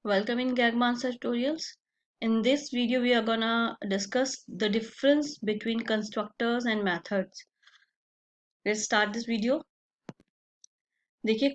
Welcome in Gagmansa tutorials. In this video, we are gonna discuss the difference between constructors and methods. Let's start this video. देखिए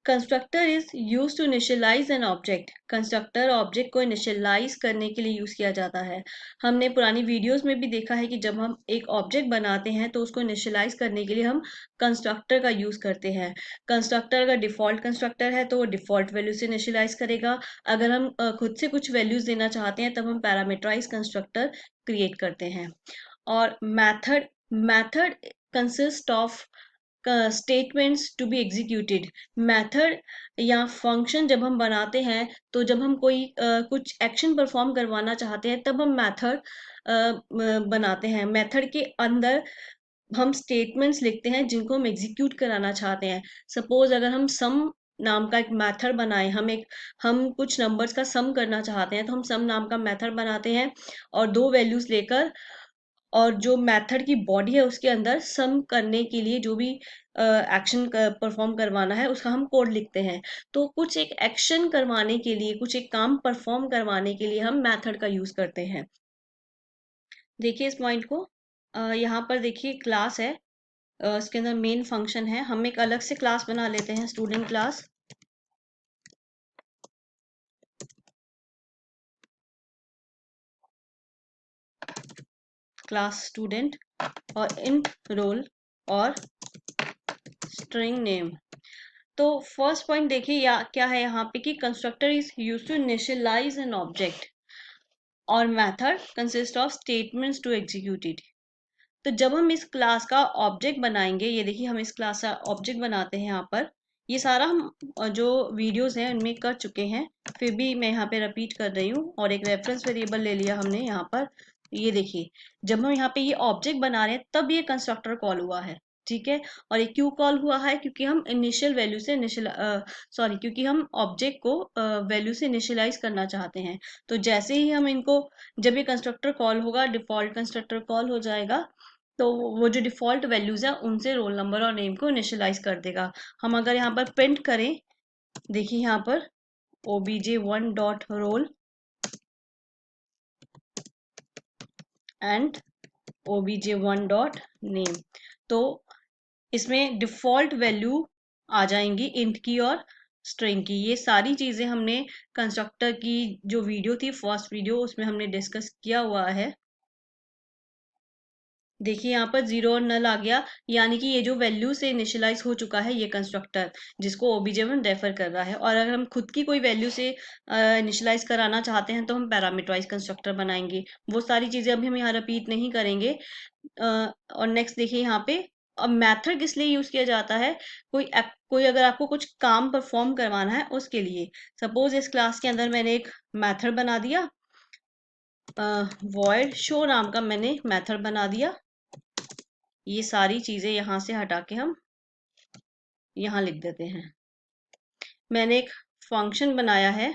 constructor is use to initialize an object. Constructor object को initialize करने के लिए use किया जाता है। हमने पुरानी वीडियोस में भी देखा है कि जब हम एक ऑब्जेक्ट बनाते हैं तो उसको इनिशियलाइज करने के लिए हम कंस्ट्रक्टर का यूज करते हैं। कंस्ट्रक्टर अगर डिफॉल्ट कंस्ट्रक्टर है तो वो डिफॉल्ट वैल्यू से इनिशियलाइज करेगा। अगर हम खुद से कुछ वैल्यूज देना चाहते हैं तब हम पैरामीटराइज कंस्ट्रक्टर क्रिएट करते हैं। और method consist of statements to be executed. Method या फंक्शन जब हम बनाते हैं तो जब हम कोई कुछ एक्शन परफॉर्म करवाना चाहते हैं तब हम मेथड बनाते हैं। मेथड के अंदर हम स्टेटमेंट्स लिखते हैं जिनको हम एग्जीक्यूट कराना चाहते हैं। सपोज अगर हम सम नाम का एक मेथड बनाए, हम कुछ नंबर्स का सम करना चाहते हैं तो हम सम नाम का मेथड बनाते हैं और दो वैल्यूज लेकर और जो मेथड की बॉडी है उसके अंदर सम करने के लिए जो भी एक्शन परफॉर्म करवाना है उसका हम कोड लिखते हैं। तो कुछ एक एक्शन करवाने के लिए, कुछ एक काम परफॉर्म करवाने के लिए हम मेथड का यूज करते हैं। देखिए इस पॉइंट को, यहाँ पर देखिए क्लास है, इसके अंदर मेन फंक्शन है। हम एक अलग से क्लास बना लेते हैं, स्टूडेंट क्लास। क्लास स्टूडेंट और इंट रोल और स्ट्रिंग नेम। तो फर्स्ट पॉइंट देखिए या क्या है यहाँ पे कि constructor is use to initialize an object और method consist of statements to execute it. तो जब हम इस क्लास का ऑब्जेक्ट बनाएंगे, ये देखिए हम इस क्लास का ऑब्जेक्ट बनाते हैं यहाँ पर। ये सारा हम जो वीडियोस हैं उनमें कर चुके हैं, फिर भी मैं यहाँ पे रिपीट कर रही हूँ और एक रेफरेंस वेरिएबल ले लिया हमने यहाँ पर। ये देखिए जब हम यहाँ पे ये ऑब्जेक्ट बना रहे हैं तब ये कंस्ट्रक्टर कॉल हुआ है, ठीक है। और ये क्यों कॉल हुआ है? क्योंकि हम इनिशियल वैल्यू से क्योंकि हम ऑब्जेक्ट को वैल्यू से इनिशियलाइज करना चाहते हैं। तो जैसे ही हम इनको, जब ये कंस्ट्रक्टर कॉल होगा, डिफॉल्ट कंस्ट्रक्टर कॉल हो जाएगा, तो वो जो डिफॉल्ट वैल्यूज है उनसे रोल नंबर और नेम को इनिशियलाइज कर देगा। हम अगर यहाँ पर प्रिंट करें, देखिए यहाँ पर obj1 dot roll and obj1 dot name, तो इसमें डिफॉल्ट वैल्यू आ जाएंगी इंट की और स्ट्रिंग की। ये सारी चीजें हमने कंस्ट्रक्टर की जो वीडियो थी, फर्स्ट वीडियो, उसमें हमने डिस्कस किया हुआ है। देखिए यहाँ पर जीरो और नल आ गया, यानी कि ये जो वैल्यू से इनिशियलाइज हो चुका है ये कंस्ट्रक्टर, जिसको obj1 रेफर कर रहा है। और अगर हम खुद की कोई वैल्यू से इनिशियलाइज कराना चाहते हैं तो हम पैरामीटराइज कंस्ट्रक्टर बनाएंगे। वो सारी चीजें अभी हम यहाँ रिपीट नहीं करेंगे। और नेक्स्ट देखिए यहाँ पे, अब मेथड किस लिए यूज किया जाता है? कोई अगर आपको कुछ काम परफॉर्म करवाना है उसके लिए। सपोज इस क्लास के अंदर मैंने एक मेथड बना दिया, void show नाम का मैंने मेथड बना दिया। ये सारी चीजें यहाँ से हटा के हम यहाँ लिख देते हैं। मैंने एक फंक्शन बनाया है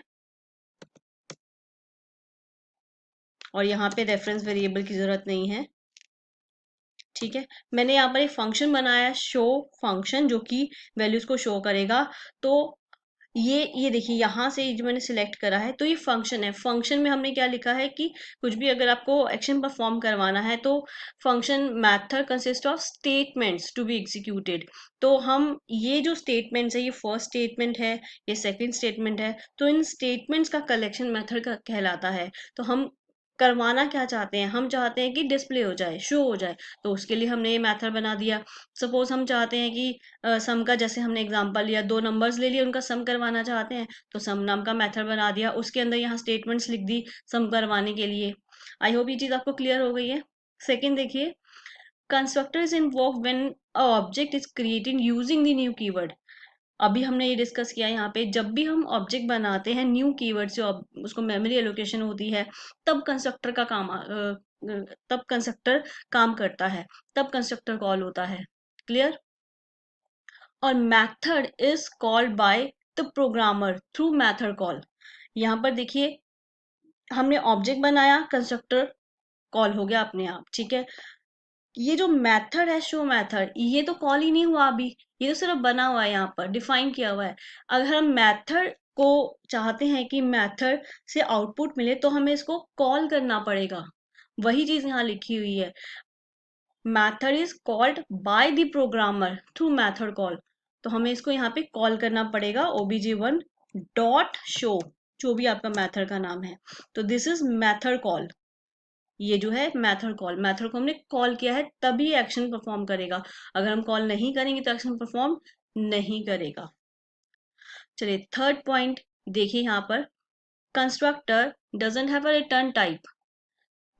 और यहाँ पे रेफरेंस वेरिएबल की जरूरत नहीं है, ठीक है। मैंने यहाँ पर एक फंक्शन बनाया, शो फंक्शन, जो कि वैल्यूज को शो करेगा। तो ये देखिए यहाँ से जो मैंने सिलेक्ट करा है तो ये फंक्शन है। फंक्शन में हमने क्या लिखा है कि कुछ भी अगर आपको एक्शन परफॉर्म करवाना है तो function method consist of statements to be executed. तो हम ये जो स्टेटमेंट्स है, ये फर्स्ट स्टेटमेंट है, ये सेकंड स्टेटमेंट है, तो इन स्टेटमेंट्स का कलेक्शन मेथड का कहलाता है। तो हम करवाना क्या चाहते हैं? हम चाहते हैं कि डिस्प्ले हो जाए, शो हो जाए, तो उसके लिए हमने ये मेथड बना दिया। सपोज हम चाहते हैं कि सम का, जैसे हमने एग्जांपल लिया, दो नंबर्स ले लिए, उनका सम करवाना चाहते हैं तो सम नाम का मेथड बना दिया, उसके अंदर यहाँ स्टेटमेंट्स लिख दी सम करवाने के लिए। आई होप ये चीज आपको क्लियर हो गई है। सेकेंड देखिए, constructor is invoked when a object is created using the new keyword. अभी हमने ये डिस्कस किया यहाँ पे, जब भी हम ऑब्जेक्ट बनाते हैं न्यू कीवर्ड से, उसको मेमोरी एलोकेशन होती है, तब कंस्ट्रक्टर का काम तब कंस्ट्रक्टर काम करता है, तब कंस्ट्रक्टर कॉल होता है। क्लियर? और method is called by the programmer through method call. यहाँ पर देखिए हमने ऑब्जेक्ट बनाया, कंस्ट्रक्टर कॉल हो गया अपने आप, ठीक है। ये जो मेथड है शो मेथड, ये तो कॉल ही नहीं हुआ अभी, ये तो सिर्फ बना हुआ है, यहाँ पर डिफाइन किया हुआ है। अगर हम मेथड को चाहते हैं कि मेथड से आउटपुट मिले तो हमें इसको कॉल करना पड़ेगा। वही चीज यहाँ लिखी हुई है, method is called by the programmer through method call. तो हमें इसको यहाँ पे कॉल करना पड़ेगा obj1 डॉट शो, जो भी आपका मेथड का नाम है। तो दिस इज मेथड कॉल, ये जो है मेथड कॉल, मेथड को हमने कॉल किया है तभी एक्शन परफॉर्म करेगा, अगर हम कॉल नहीं करेंगे तो एक्शन परफॉर्म नहीं करेगा। चलिए थर्ड पॉइंट देखिए यहाँ पर, constructor doesn't have a return type,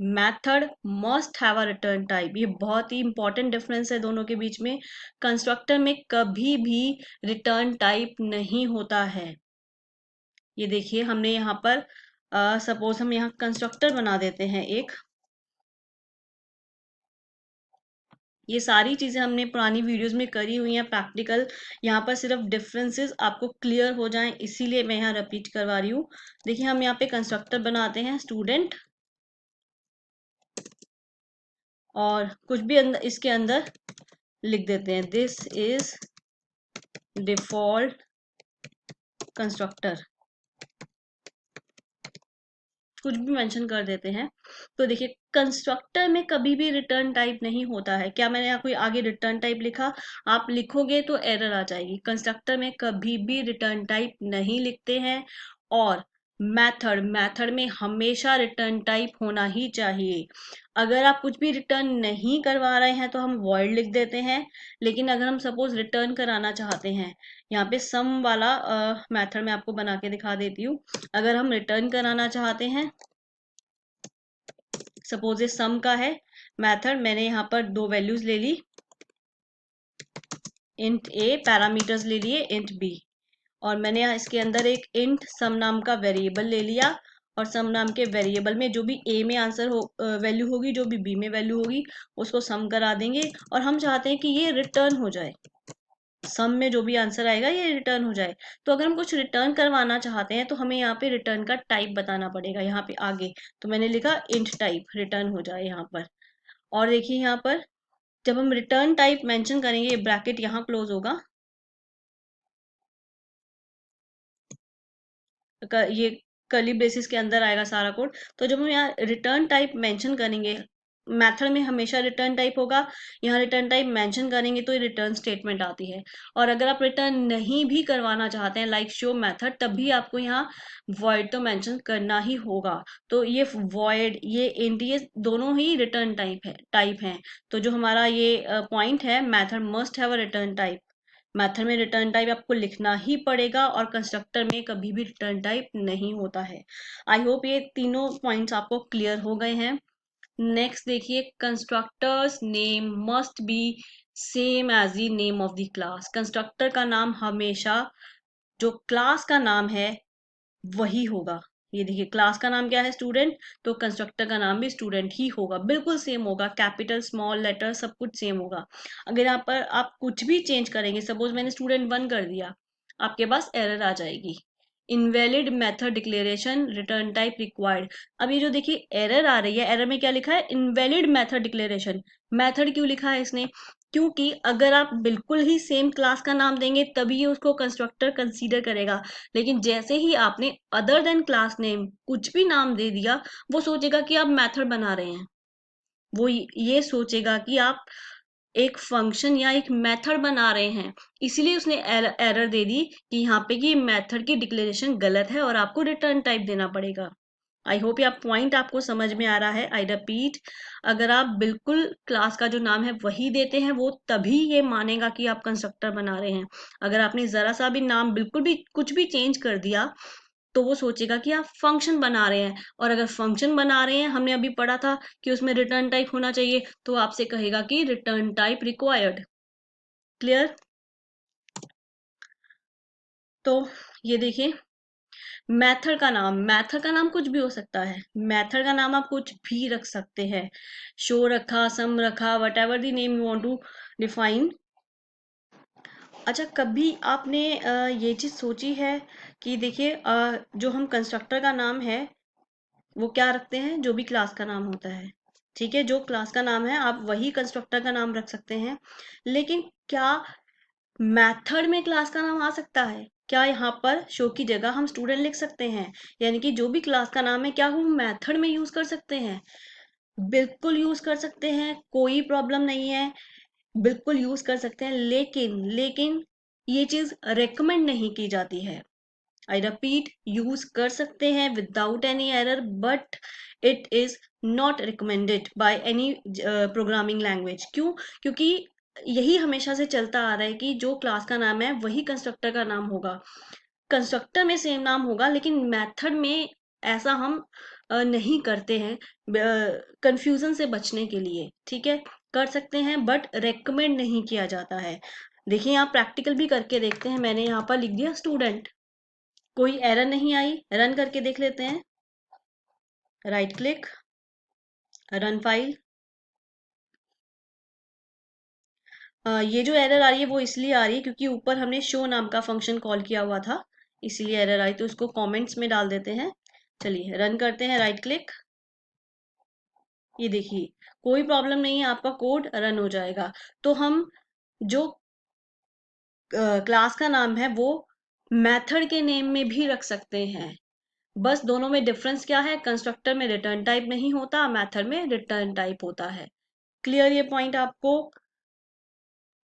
method must have a return type. ये बहुत ही इंपॉर्टेंट डिफरेंस है दोनों के बीच में। कंस्ट्रक्टर में कभी भी रिटर्न टाइप नहीं होता है। ये देखिए हमने यहाँ पर सपोज हम यहाँ कंस्ट्रक्टर बना देते हैं एक, ये सारी चीजें हमने पुरानी वीडियोस में करी हुई हैं प्रैक्टिकल, यहाँ पर सिर्फ डिफरेंसेस आपको क्लियर हो जाएं इसीलिए मैं यहाँ रिपीट करवा रही हूँ। देखिए हम यहाँ पे कंस्ट्रक्टर बनाते हैं स्टूडेंट, और कुछ भी अंदर इसके अंदर लिख देते हैं, दिस इज डिफॉल्ट कंस्ट्रक्टर, कुछ भी मेंशन कर देते हैं। तो देखिए कंस्ट्रक्टर में कभी भी रिटर्न टाइप नहीं होता है। क्या मैंने यहाँ कोई आगे रिटर्न टाइप लिखा? आप लिखोगे तो एरर आ जाएगी। कंस्ट्रक्टर में कभी भी रिटर्न टाइप नहीं लिखते हैं। और मेथड में हमेशा रिटर्न टाइप होना ही चाहिए। अगर आप कुछ भी रिटर्न नहीं करवा रहे हैं तो हम वॉइड लिख देते हैं, लेकिन अगर हम सपोज रिटर्न कराना चाहते हैं, यहाँ पे सम वाला मेथड मैं आपको बना के दिखा देती हूँ। अगर हम रिटर्न कराना चाहते हैं, सपोज ये सम का है मेथड, मैंने यहाँ पर दो वैल्यूज ले ली, इंट ए, पैरामीटर्स ले लिए इंट बी, और मैंने यहाँ इसके अंदर एक इंट सम नाम का वेरिएबल ले लिया, और सम नाम के वेरिएबल में जो भी ए में आंसर हो वैल्यू होगी, जो भी बी में वैल्यू होगी, उसको सम करा देंगे। और हम चाहते हैं कि ये रिटर्न हो जाए, सम में जो भी आंसर आएगा ये रिटर्न हो जाए। तो अगर हम कुछ रिटर्न करवाना चाहते हैं तो हमें यहाँ पे रिटर्न का टाइप बताना पड़ेगा, यहाँ पे आगे तो मैंने लिखा इंट टाइप, रिटर्न हो जाए यहाँ पर। और देखिए यहाँ पर जब हम रिटर्न टाइप मेंशन करेंगे, ये ब्रैकेट यहाँ क्लोज होगा, ये कर्ली ब्रेसेस के अंदर आएगा सारा कोड। तो जब हम यहाँ रिटर्न टाइप मेंशन करेंगे, मेथड में हमेशा रिटर्न टाइप होगा, यहाँ रिटर्न टाइप मेंशन करेंगे तो ये रिटर्न स्टेटमेंट आती है। और अगर आप रिटर्न नहीं भी करवाना चाहते हैं लाइक शो मेथड, तब भी आपको यहाँ वॉइड तो मेंशन करना ही होगा। तो ये वॉइड, ये इंट, ये दोनों ही रिटर्न टाइप है। तो जो हमारा ये पॉइंट है, method must have a return type, method में रिटर्न टाइप आपको लिखना ही पड़ेगा, और कंस्ट्रक्टर में कभी भी रिटर्न टाइप नहीं होता है। आई होप ये तीनों पॉइंट्स आपको क्लियर हो गए हैं। नेक्स्ट देखिए, constructors name must be same as the name of the class. Constructor का नाम हमेशा जो क्लास का नाम है वही होगा। ये देखिए क्लास का नाम क्या है, स्टूडेंट, तो कंस्ट्रक्टर का नाम भी स्टूडेंट ही होगा, बिल्कुल सेम होगा, कैपिटल स्मॉल लेटर सब कुछ सेम होगा। अगर यहाँ पर आप कुछ भी चेंज करेंगे, सपोज मैंने स्टूडेंट 1 कर दिया, आपके पास एरर आ जाएगी, invalid method declaration, return type required. अब ये जो देखिए एरर आ रही है, एरर में क्या लिखा है, इनवैलिड मेथड डिक्लेरेशन। मेथड क्यों लिखा है इसने? क्योंकि अगर आप बिल्कुल ही सेम क्लास का नाम देंगे तभी ये उसको कंस्ट्रक्टर कंसीडर करेगा, लेकिन जैसे ही आपने अदर देन क्लास नेम कुछ भी नाम दे दिया, वो सोचेगा कि आप मेथड बना रहे हैं, वो ये सोचेगा कि आप एक फंक्शन या एक मेथड बना रहे हैं। इसीलिए उसने एरर दे दी कि यहाँ पे कि मेथड की डिक्लेरेशन गलत है और आपको रिटर्न टाइप देना पड़ेगा। आई होप ये आप पॉइंट आपको समझ में आ रहा है। आई रिपीट, अगर आप बिल्कुल क्लास का जो नाम है वही देते हैं, वो तभी ये मानेगा कि आप कंस्ट्रक्टर बना रहे हैं। अगर आपने जरा सा भी नाम बिल्कुल भी कुछ भी चेंज कर दिया, तो वो सोचेगा कि आप फंक्शन बना रहे हैं, और अगर फंक्शन बना रहे हैं, हमने अभी पढ़ा था कि उसमें रिटर्न टाइप होना चाहिए, तो आपसे कहेगा कि रिटर्न टाइप रिक्वायर्ड। क्लियर? तो ये देखिए, मेथड का नाम कुछ भी हो सकता है, मेथड का नाम आप कुछ भी रख सकते हैं, शो रखा, सम रखा, whatever the name you want to define. अच्छा, कभी आपने ये चीज सोची है कि देखिए जो हम कंस्ट्रक्टर का नाम है वो क्या रखते हैं, जो भी क्लास का नाम होता है, ठीक है, जो क्लास का नाम है आप वही कंस्ट्रक्टर का नाम रख सकते हैं। लेकिन क्या मेथड में क्लास का नाम आ सकता है? क्या यहाँ पर शो की जगह हम स्टूडेंट लिख सकते हैं? यानी कि जो भी क्लास का नाम है क्या वो मेथड में यूज कर सकते हैं? बिल्कुल यूज कर सकते हैं, कोई प्रॉब्लम नहीं है, बिल्कुल यूज कर सकते हैं। लेकिन ये चीज रेकमेंड नहीं की जाती है। आई रिपीट, यूज कर सकते हैं without any error, but it is not recommended by any programming language. क्यों? क्योंकि यही हमेशा से चलता आ रहा है कि जो क्लास का नाम है वही कंस्ट्रक्टर का नाम होगा। कंस्ट्रक्टर में सेम नाम होगा, लेकिन मेथड में ऐसा हम नहीं करते हैं, कंफ्यूजन से बचने के लिए। ठीक है, कर सकते हैं बट रेकमेंड नहीं किया जाता है। देखिए, यहाँ प्रैक्टिकल भी करके देखते हैं। मैंने यहाँ पर लिख दिया स्टूडेंट, कोई एरर नहीं आई। रन करके देख लेते हैं। Right click, run file. ये जो एरर आ रही है वो इसलिए आ रही है क्योंकि ऊपर हमने शो नाम का फंक्शन कॉल किया हुआ था, इसीलिए एरर आई। तो उसको कमेंट्स में डाल देते हैं। चलिए रन करते हैं, राइट क्लिक। ये देखिए, कोई प्रॉब्लम नहीं है, आपका कोड रन हो जाएगा। तो हम जो क्लास का नाम है वो मेथड के नेम में भी रख सकते हैं। बस दोनों में डिफरेंस क्या है? कंस्ट्रक्टर में रिटर्न टाइप नहीं होता, मेथड में रिटर्न टाइप होता है। क्लियर ये पॉइंट आपको?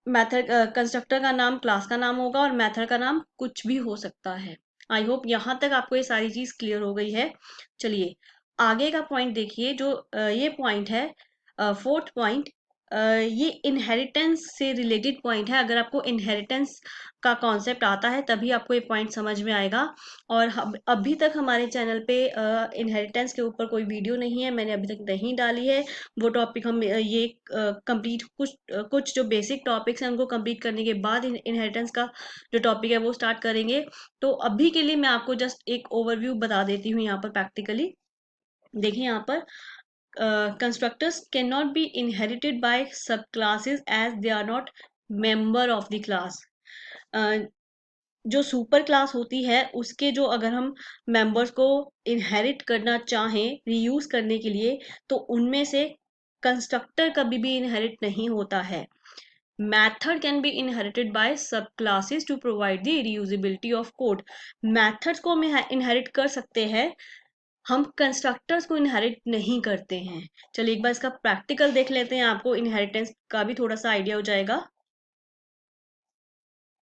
मेथड कंस्ट्रक्टर का नाम क्लास का नाम होगा और मेथड का नाम कुछ भी हो सकता है। आई होप यहाँ तक आपको ये सारी चीज क्लियर हो गई है। चलिए आगे का पॉइंट देखिए। जो ये पॉइंट है, फोर्थ पॉइंट, ये इनहेरिटेंस से रिलेटेड पॉइंट है। अगर आपको इनहेरिटेंस का कॉन्सेप्ट आता है तभी आपको ये पॉइंट समझ में आएगा। और अभी तक हमारे चैनल पे इनहेरिटेंस के ऊपर कोई वीडियो नहीं है, मैंने अभी तक नहीं डाली है। वो टॉपिक हम ये कंप्लीट, कुछ जो बेसिक टॉपिक्स हैं उनको कंप्लीट करने के बाद इनहेरिटेंस का जो टॉपिक है वो स्टार्ट करेंगे। तो अभी के लिए मैं आपको जस्ट एक ओवरव्यू बता देती हूँ यहाँ पर प्रैक्टिकली। देखिए यहाँ पर, constructors cannot be inherited by subclasses as they are not member of the class। जो सुपर क्लास होती है उसके जो अगर हम मेंबर्स को इनहेरिट करना चाहें रीयूज करने के लिए, तो उनमें से कंस्ट्रक्टर कभी भी इनहेरिट नहीं होता है। Method can be inherited by sub classes to provide the reusability of code. Methods को हम इनहेरिट कर सकते हैं, हम कंस्ट्रक्टर्स को इनहेरिट नहीं करते हैं। चलिए एक बार इसका प्रैक्टिकल देख लेते हैं, आपको इनहेरिटेंस का भी थोड़ा सा आइडिया हो जाएगा।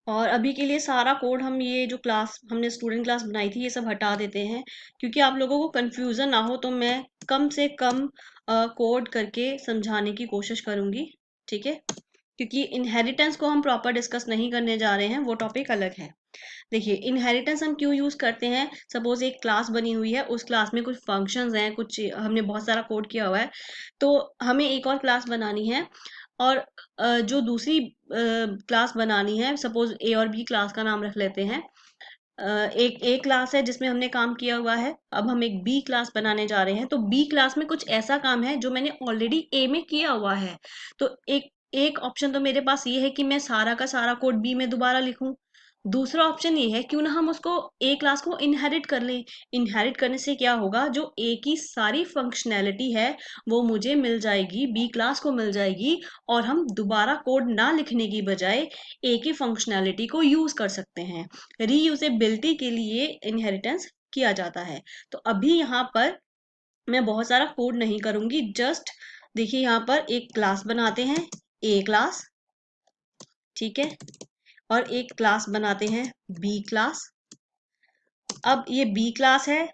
और अभी के लिए सारा कोड हम, ये जो क्लास हमने स्टूडेंट क्लास बनाई थी, ये सब हटा देते हैं क्योंकि आप लोगों को कंफ्यूजन ना हो। तो मैं कम से कम कोड करके समझाने की कोशिश करूंगी। ठीक है, क्योंकि इनहेरिटेंस को हम प्रॉपर डिस्कस नहीं करने जा रहे हैं, वो टॉपिक अलग है। देखिए इनहेरिटेंस हम क्यों यूज करते हैं? सपोज एक क्लास बनी हुई है, उस क्लास में कुछ फंक्शंस हैं, कुछ हमने बहुत सारा कोड किया हुआ है, तो हमें एक और क्लास बनानी है। और जो दूसरी क्लास बनानी है, सपोज ए और बी क्लास का नाम रख लेते हैं। एक ए क्लास है जिसमें हमने काम किया हुआ है, अब हम एक बी क्लास बनाने जा रहे हैं। तो बी क्लास में कुछ ऐसा काम है जो मैंने ऑलरेडी ए में किया हुआ है। तो एक एक ऑप्शन तो मेरे पास ये है कि मैं सारा का सारा कोड बी में दोबारा लिखूं। दूसरा ऑप्शन ये है, क्यों ना हम उसको ए क्लास को इनहेरिट कर लें। इनहेरिट करने से क्या होगा, जो ए की सारी फंक्शनैलिटी है वो मुझे मिल जाएगी, बी क्लास को मिल जाएगी, और हम दोबारा कोड ना लिखने की बजाय ए की फंक्शनैलिटी को यूज कर सकते हैं। रीयूजेबिलिटी के लिए इनहेरिटेंस किया जाता है। तो अभी यहाँ पर मैं बहुत सारा कोड नहीं करूंगी, जस्ट देखिए यहाँ पर एक क्लास बनाते हैं, ए क्लास। ठीक है, और एक क्लास बनाते हैं बी क्लास। अब ये बी क्लास है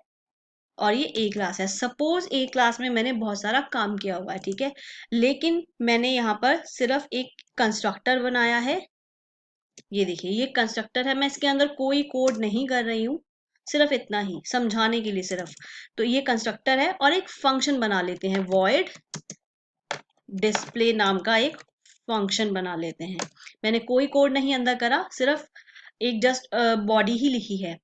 और ये ए क्लास है। सपोज ए क्लास में मैंने बहुत सारा काम किया हुआ है, ठीक है, लेकिन मैंने यहाँ पर सिर्फ एक कंस्ट्रक्टर बनाया है। ये देखिए, ये कंस्ट्रक्टर है, मैं इसके अंदर कोई कोड नहीं कर रही हूँ, सिर्फ इतना ही समझाने के लिए सिर्फ। तो ये कंस्ट्रक्टर है और एक फंक्शन बना लेते हैं, वॉइड डिस्प्ले नाम का एक फंक्शन बना लेते हैं। मैंने कोई कोड नहीं अंदर करा, सिर्फ एक जस्ट बॉडी ही लिखी है।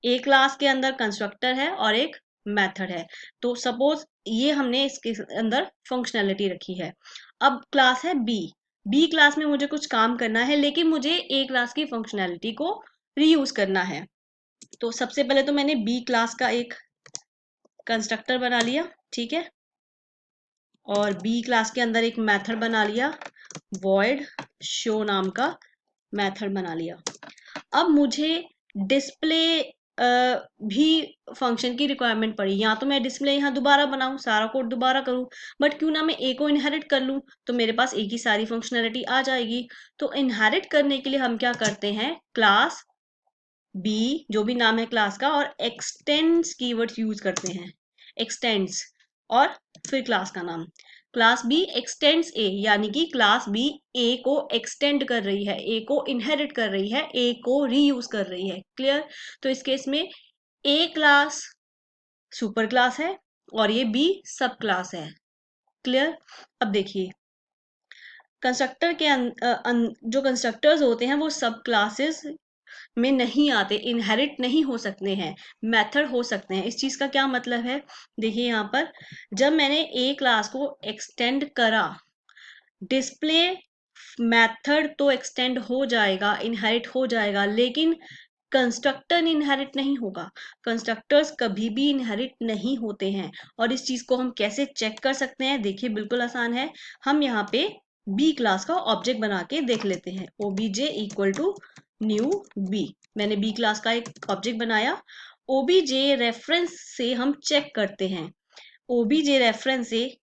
ए क्लास के अंदर कंस्ट्रक्टर है और एक मेथड है। तो सपोज ये हमने इसके अंदर फंक्शनैलिटी रखी है। अब क्लास है बी। बी क्लास में मुझे कुछ काम करना है, लेकिन मुझे ए क्लास की फंक्शनैलिटी को रीयूज करना है। तो सबसे पहले तो मैंने बी क्लास का एक कंस्ट्रक्टर बना लिया। ठीक है, और बी क्लास के अंदर एक मेथड बना लिया, void show नाम का मेथड बना लिया। अब मुझे डिस्प्ले भी फंक्शन की रिक्वायरमेंट पड़ी। या तो मैं डिस्प्ले यहाँ दोबारा बनाऊं, सारा कोड दोबारा करूं, बट क्यों ना मैं ए को इनहेरिट कर लूं, तो मेरे पास ए की सारी फंक्शनैलिटी आ जाएगी। तो इनहेरिट करने के लिए हम क्या करते हैं, क्लास बी जो भी नाम है क्लास का और एक्सटेंड्स कीवर्ड्स यूज करते हैं, एक्सटेंड्स और फिर क्लास का नाम। क्लास बी एक्सटेंड्स ए, यानी कि क्लास बी ए को एक्सटेंड कर रही है, ए को इनहेरिट कर रही है, ए को रीयूज कर रही है। क्लियर? तो इस केस में ए क्लास सुपर क्लास है और ये बी सब क्लास है। क्लियर? अब देखिए कंस्ट्रक्टर के जो कंस्ट्रक्टर्स होते हैं वो सब क्लासेस में नहीं आते, इनहेरिट नहीं हो सकते हैं, मेथड हो सकते हैं। इस चीज का क्या मतलब है, देखिए यहाँ पर जब मैंने ए क्लास को एक्सटेंड करा, डिस्प्ले मेथड तो एक्सटेंड हो जाएगा, इनहेरिट हो जाएगा, लेकिन कंस्ट्रक्टर इनहेरिट नहीं होगा। कंस्ट्रक्टर्स कभी भी इनहेरिट नहीं होते हैं। और इस चीज को हम कैसे चेक कर सकते हैं, देखिए बिल्कुल आसान है। हम यहाँ पे बी क्लास का ऑब्जेक्ट बना के देख लेते हैं, OBJ equal to new B. मैंने बी क्लास का एक ऑब्जेक्ट बनाया। ओबीजे रेफरेंस से हम चेक करते हैं, ओबीजे रेफरेंस से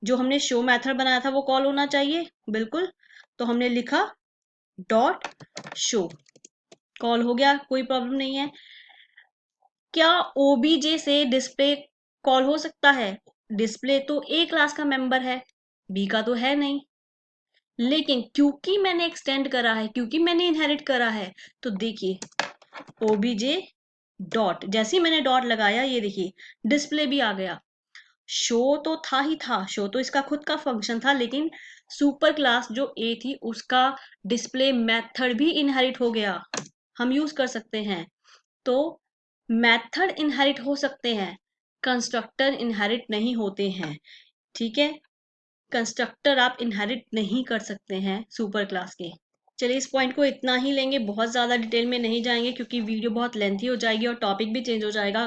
जो हमने शो मेथड बनाया था वो कॉल होना चाहिए, बिल्कुल। तो हमने लिखा डॉट शो, कॉल हो गया, कोई प्रॉब्लम नहीं है। क्या ओबीजे से डिस्प्ले कॉल हो सकता है? डिस्प्ले तो ए क्लास का मेंबर है, बी का तो है नहीं। लेकिन क्योंकि मैंने एक्सटेंड करा है, क्योंकि मैंने इनहेरिट करा है, तो देखिए ओबीजे डॉट, जैसे ही मैंने डॉट लगाया ये देखिए डिस्प्ले भी आ गया। शो तो था ही था, शो तो इसका खुद का फंक्शन था, लेकिन सुपर क्लास जो ए थी उसका डिस्प्ले मेथड भी इनहेरिट हो गया, हम यूज कर सकते हैं। तो मेथड इनहेरिट हो सकते हैं, कंस्ट्रक्टर इनहेरिट नहीं होते हैं। ठीक है, कंस्ट्रक्टर आप इनहेरिट नहीं कर सकते हैं सुपर क्लास के। चलिए इस पॉइंट को इतना ही लेंगे, बहुत ज़्यादा डिटेल में नहीं जाएंगे क्योंकि वीडियो बहुत लेंथी हो जाएगी और टॉपिक भी चेंज हो जाएगा।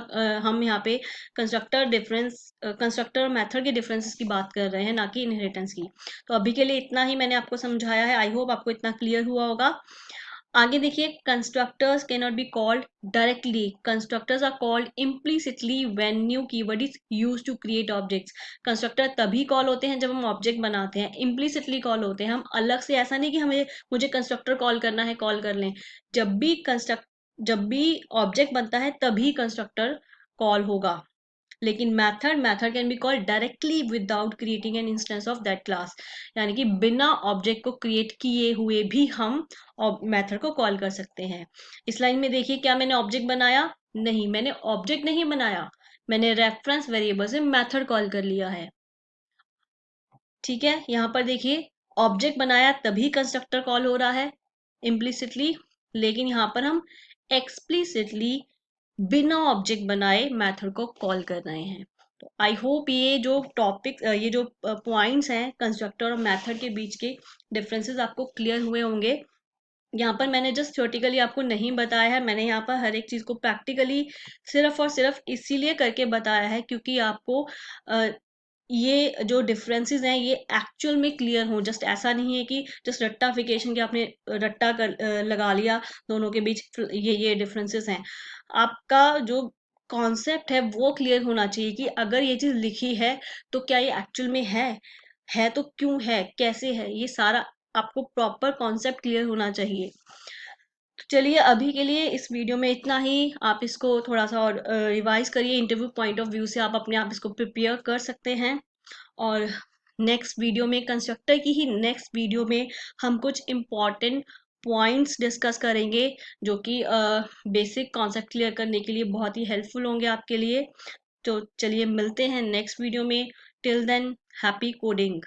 हम यहाँ पे कंस्ट्रक्टर और मेथड के डिफरेंसेस की बात कर रहे हैं, ना कि इनहेरिटेंस की। तो अभी के लिए इतना ही मैंने आपको समझाया है, आई होप आपको इतना क्लियर हुआ होगा। आगे देखिए, constructors can not be called directly, constructors are called implicitly when new keyword is used to create objects. Constructor तभी कॉल होते हैं जब हम ऑब्जेक्ट बनाते हैं, इम्प्लिसिटली कॉल होते हैं। हम अलग से, ऐसा नहीं कि हमें मुझे कंस्ट्रक्टर कॉल करना है कॉल कर लें। जब भी ऑब्जेक्ट बनता है तभी कंस्ट्रक्टर कॉल होगा। लेकिन method can be called directly without creating an instance of that class, यानी कि बिना ऑब्जेक्ट को क्रिएट किए हुए भी हम मेथड को कॉल कर सकते हैं। इस लाइन में देखिए, क्या मैंने ऑब्जेक्ट बनाया? नहीं, मैंने ऑब्जेक्ट नहीं बनाया, मैंने रेफरेंस वेरिएबल से मेथड कॉल कर लिया है। ठीक है, यहाँ पर देखिए ऑब्जेक्ट बनाया तभी कंस्ट्रक्टर कॉल हो रहा है इम्प्लिसिटली, लेकिन यहाँ पर हम एक्सप्लिसिटली बिना ऑब्जेक्ट बनाए मेथड को कॉल कर रहे हैं। तो आई होप ये जो टॉपिक, ये जो पॉइंट्स हैं कंस्ट्रक्टर और मेथड के बीच के डिफरेंसेस आपको क्लियर हुए होंगे। यहाँ पर मैंने जस्ट थ्योरेटिकली आपको नहीं बताया है, मैंने यहाँ पर हर एक चीज़ को प्रैक्टिकली सिर्फ और सिर्फ इसीलिए करके बताया है क्योंकि आपको ये जो डिफरेंसेस हैं ये एक्चुअल में क्लियर हो। जस्ट ऐसा नहीं है कि जस्ट रट्टाफिकेशन के आपने रट्टा कर लगा लिया दोनों के बीच, ये डिफरेंसेस हैं। आपका जो कॉन्सेप्ट है वो क्लियर होना चाहिए कि अगर ये चीज़ लिखी है तो क्या ये एक्चुअल में है तो क्यों है, कैसे है, ये सारा आपको प्रॉपर कॉन्सेप्ट क्लियर होना चाहिए। तो चलिए अभी के लिए इस वीडियो में इतना ही। आप इसको थोड़ा सा और रिवाइज करिए, इंटरव्यू पॉइंट ऑफ व्यू से आप अपने आप इसको प्रिपेयर कर सकते हैं। और नेक्स्ट वीडियो में, कंस्ट्रक्टर की ही नेक्स्ट वीडियो में हम कुछ इम्पॉर्टेंट पॉइंट्स डिस्कस करेंगे जो कि बेसिक कॉन्सेप्ट क्लियर करने के लिए बहुत ही हेल्पफुल होंगे आपके लिए। तो चलिए मिलते हैं नेक्स्ट वीडियो में। Till then, happy coding.